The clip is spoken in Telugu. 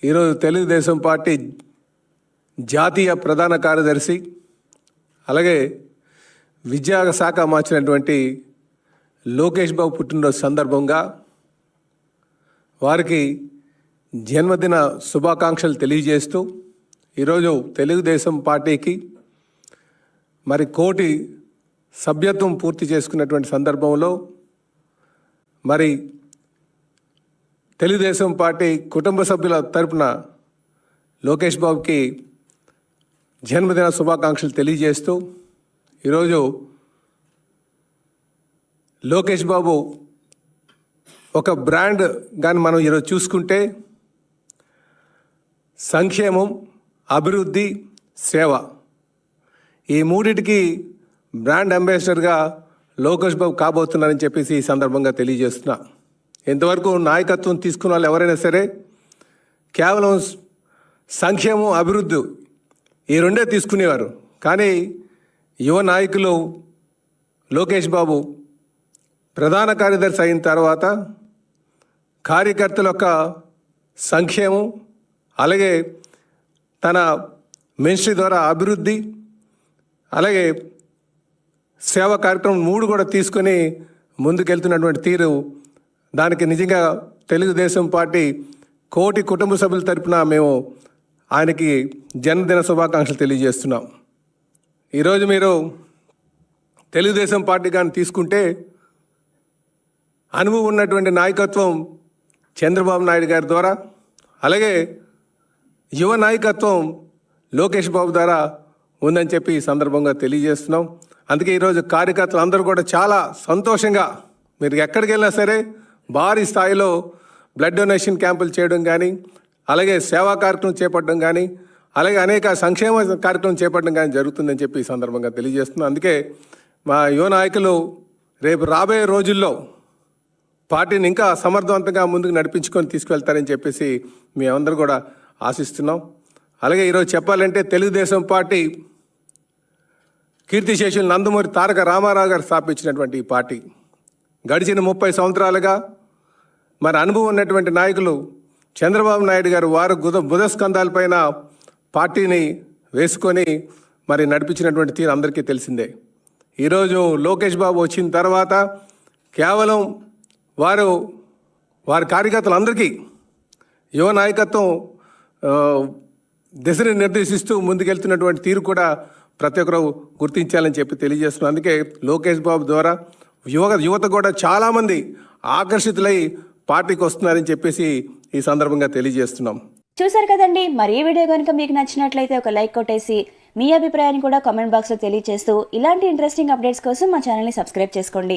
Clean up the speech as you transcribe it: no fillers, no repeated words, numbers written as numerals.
ఈరోజు తెలుగుదేశం పార్టీ జాతీయ ప్రధాన కార్యదర్శి అలాగే విద్యాశాఖ మార్చినటువంటి లోకేష్ బాబు పుట్టినరోజు సందర్భంగా వారికి జన్మదిన శుభాకాంక్షలు తెలియజేస్తూ ఈరోజు తెలుగుదేశం పార్టీకి మరి 1 కోటి సభ్యత్వం పూర్తి చేసుకున్నటువంటి సందర్భంలో మరి తెలుగుదేశం పార్టీ కుటుంబ సభ్యుల తరపున లోకేష్ బాబుకి జన్మదిన శుభాకాంక్షలు తెలియజేస్తూ ఈరోజు లోకేష్ బాబు ఒక బ్రాండ్ కానీ మనం ఈరోజు చూసుకుంటే సంక్షేమం, అభివృద్ధి, సేవ ఈ మూడింటికి బ్రాండ్ అంబాసిడర్గా లోకేష్ బాబు కాబోతున్నారని చెప్పేసి ఈ సందర్భంగా తెలియజేస్తున్నా. ఇంతవరకు నాయకత్వం తీసుకున్న వాళ్ళు ఎవరైనా సరే కేవలం సంక్షేమం, అభివృద్ధి ఈ రెండే తీసుకునేవారు. కానీ యువ నాయకులు లోకేష్ బాబు ప్రధాన కార్యదర్శి అయిన తర్వాత కార్యకర్తల యొక్క సంక్షేమం అలాగే తన మినిస్ట్రీ ద్వారా అభివృద్ధి అలాగే సేవా కార్యక్రమం 3 కూడా తీసుకొని ముందుకెళ్తున్నటువంటి తీరు దానికి నిజంగా తెలుగుదేశం పార్టీ 1 కోటి కుటుంబ సభ్యుల తరపున మేము ఆయనకి జన్మదిన శుభాకాంక్షలు తెలియజేస్తున్నాం. ఈరోజు మీరు తెలుగుదేశం పార్టీ కానీ తీసుకుంటే అనుభవం ఉన్నటువంటి నాయకత్వం చంద్రబాబు నాయుడు గారి ద్వారా అలాగే యువ నాయకత్వం లోకేష్ బాబు ద్వారా ఉందని చెప్పి ఈ సందర్భంగా తెలియజేస్తున్నాం. అందుకే ఈరోజు కార్యకర్తలు అందరూ కూడా చాలా సంతోషంగా మీరు ఎక్కడికి వెళ్ళినా సరే భారీ స్థాయిలో బ్లడ్ డొనేషన్ క్యాంపులు చేయడం కానీ అలాగే సేవా కార్యక్రమం చేపట్టడం కానీ అలాగే అనేక సంక్షేమ కార్యక్రమం చేపట్టడం కానీ జరుగుతుందని చెప్పి ఈ సందర్భంగా తెలియజేస్తున్నాం. అందుకే మా యువ నాయకులు రేపు రాబోయే రోజుల్లో పార్టీని ఇంకా సమర్థవంతంగా ముందుకు నడిపించుకొని తీసుకువెళ్తారని చెప్పేసి మేమందరూ కూడా ఆశిస్తున్నాం. అలాగే ఈరోజు చెప్పాలంటే తెలుగుదేశం పార్టీ కీర్తిశేషులు నందమూరి తారక రామారావు గారు స్థాపించినటువంటి ఈ పార్టీ గడిచిన 30 సంవత్సరాలుగా మరి అనుభవం ఉన్నటువంటి నాయకులు చంద్రబాబు నాయుడు గారు వారు బుధస్కంధాలపైన పార్టీని వేసుకొని మరి నడిపించినటువంటి తీరు అందరికీ తెలిసిందే. ఈరోజు లోకేష్ బాబు వచ్చిన తర్వాత కేవలం వారి కార్యకర్తలందరికీ యువ నాయకత్వం దిశని నిర్దేశిస్తూ ముందుకెళ్తున్నటువంటి తీరు కూడా ప్రతి ఒక్కరు గుర్తించాలని చెప్పి తెలియజేస్తున్నాం. అందుకే లోకేష్ బాబు ద్వారా యువత కూడా చాలామంది ఆకర్షితులై పార్టీకి వస్తున్నారని చెప్పేసి ఈ సందర్భంగా తెలియజేస్తున్నాం. చూసారు కదండి, మరి ఈ వీడియో కనుక మీకు నచ్చినట్లయితే ఒక లైక్ కొట్టేసి మీ అభిప్రాయాన్ని కూడా కామెంట్ బాక్స్లో తెలియజేస్తూ ఇలాంటి ఇంట్రెస్టింగ్ అప్డేట్స్ కోసం మా ఛానల్ని సబ్స్క్రైబ్ చేసుకోండి.